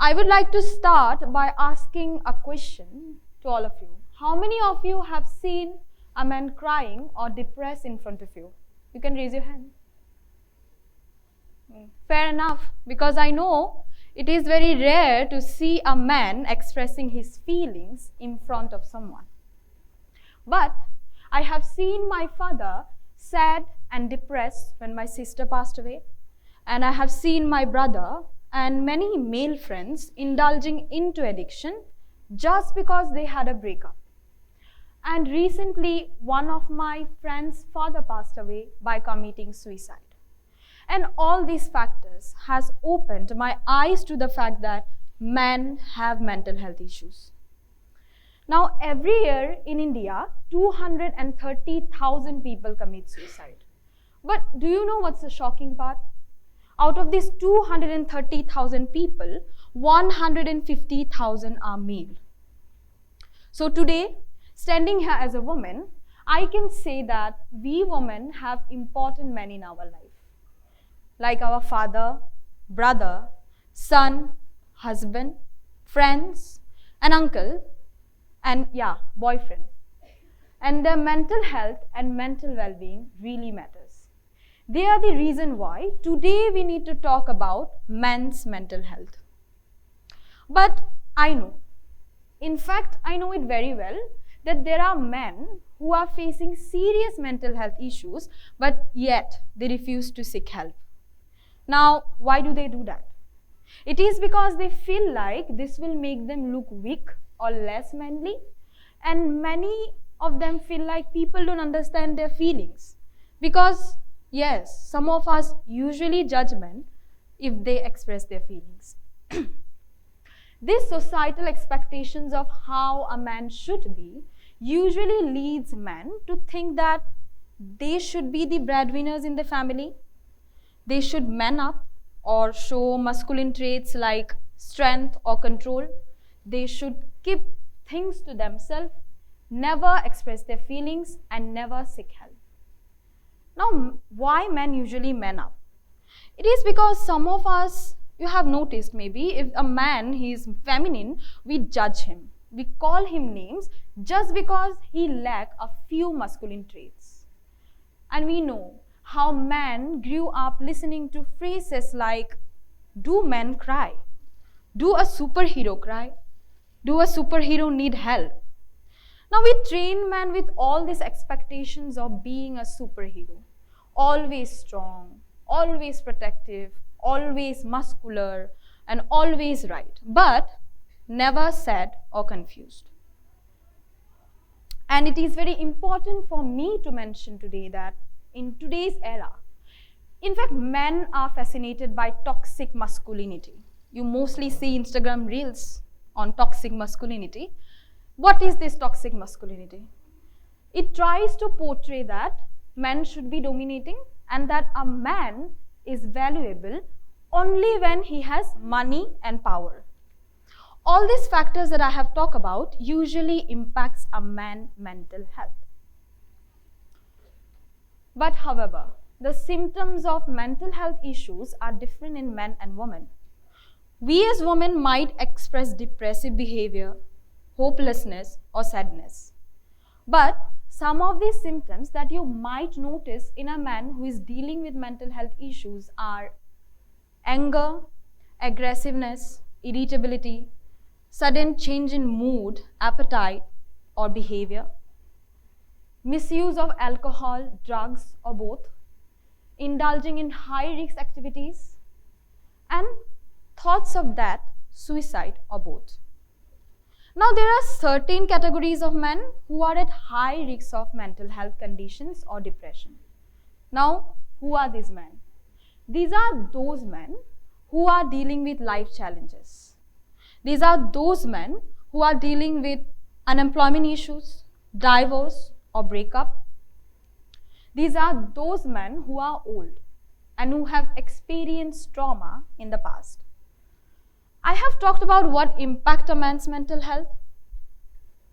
I would like to start by asking a question to all of you. How many of you have seen a man crying or depressed in front of you? You can raise your hand. Fair enough, because I know it is very rare to see a man expressing his feelings in front of someone. But I have seen my father sad and depressed when my sister passed away, and I have seen my brother and many male friends indulging into addiction just because they had a breakup. And recently, one of my friend's father passed away by committing suicide. And all these factors has opened my eyes to the fact that men have mental health issues. Now, every year in India, 230,000 people commit suicide. But do you know what's the shocking part? Out of these 230,000 people, 150,000 are male. So today, standing here as a woman, I can say that we women have important men in our life, like our father, brother, son, husband, friends, an uncle, and boyfriend. And their mental health and mental well-being really matters. They are the reason why today we need to talk about men's mental health. But I know, in fact, I know it very well, that there are men who are facing serious mental health issues, but yet they refuse to seek help. Now, why do they do that? It is because they feel like this will make them look weak or less manly, and many of them feel like people don't understand their feelings. Because, yes, some of us usually judge men if they express their feelings. These societal expectations of how a man should be usually leads men to think that they should be the breadwinners in the family. They should man up or show masculine traits like strength or control. They should keep things to themselves, never express their feelings, and never seek help. Now, why men usually man up? It is because some of us, you have noticed maybe, if a man, he is feminine, we judge him. We call him names just because he lacks a few masculine traits. And we know how men grew up listening to phrases like, do men cry? Do a superhero cry? Do a superhero need help? Now we train men with all these expectations of being a superhero. Always strong, always protective, always muscular, and always right, but never sad or confused. And it is very important for me to mention today that in today's era, in fact, men are fascinated by toxic masculinity. You mostly see Instagram reels on toxic masculinity. What is this toxic masculinity? It tries to portray that men should be dominating and that a man is valuable only when he has money and power. All these factors that I have talked about usually impacts a man's mental health. But however, the symptoms of mental health issues are different in men and women. We as women might express depressive behavior, hopelessness, or sadness. But some of these symptoms that you might notice in a man who is dealing with mental health issues are anger, aggressiveness, irritability, sudden change in mood, appetite, or behavior, misuse of alcohol, drugs, or both, indulging in high-risk activities, and thoughts of death, suicide, or both. Now, there are certain categories of men who are at high risk of mental health conditions or depression. Now, who are these men? These are those men who are dealing with life challenges. These are those men who are dealing with unemployment issues, divorce, or breakup. These are those men who are old and who have experienced trauma in the past. I have talked about what impact a man's mental health,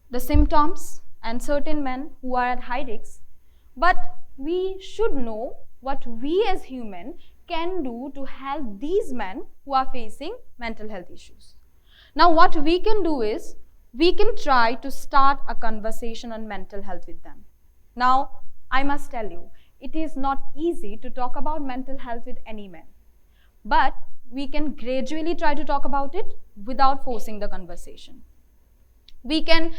the symptoms, and certain men who are at high risk, but we should know what we as humans can do to help these men who are facing mental health issues. Now, what we can do is, we can try to start a conversation on mental health with them. Now, I must tell you, it is not easy to talk about mental health with any man. But we can gradually try to talk about it without forcing the conversation. We can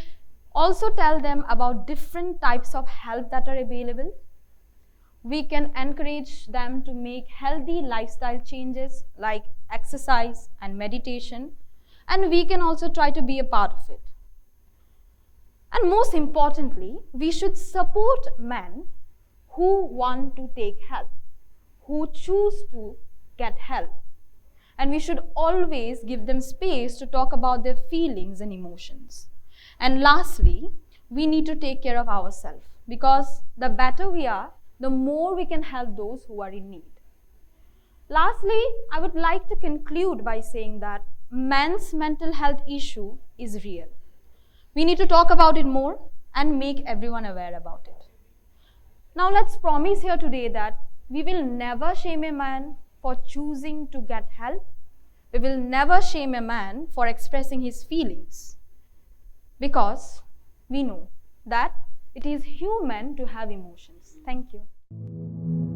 also tell them about different types of help that are available. We can encourage them to make healthy lifestyle changes like exercise and meditation, and we can also try to be a part of it. And most importantly, we should support men who want to take help, who choose to get help. And we should always give them space to talk about their feelings and emotions. And lastly, we need to take care of ourselves, because the better we are, the more we can help those who are in need. Lastly, I would like to conclude by saying that men's mental health issue is real. We need to talk about it more and make everyone aware about it. Now let's promise here today that we will never shame a man for choosing to get help. We will never shame a man for expressing his feelings, because we know that it is human to have emotions. Thank you.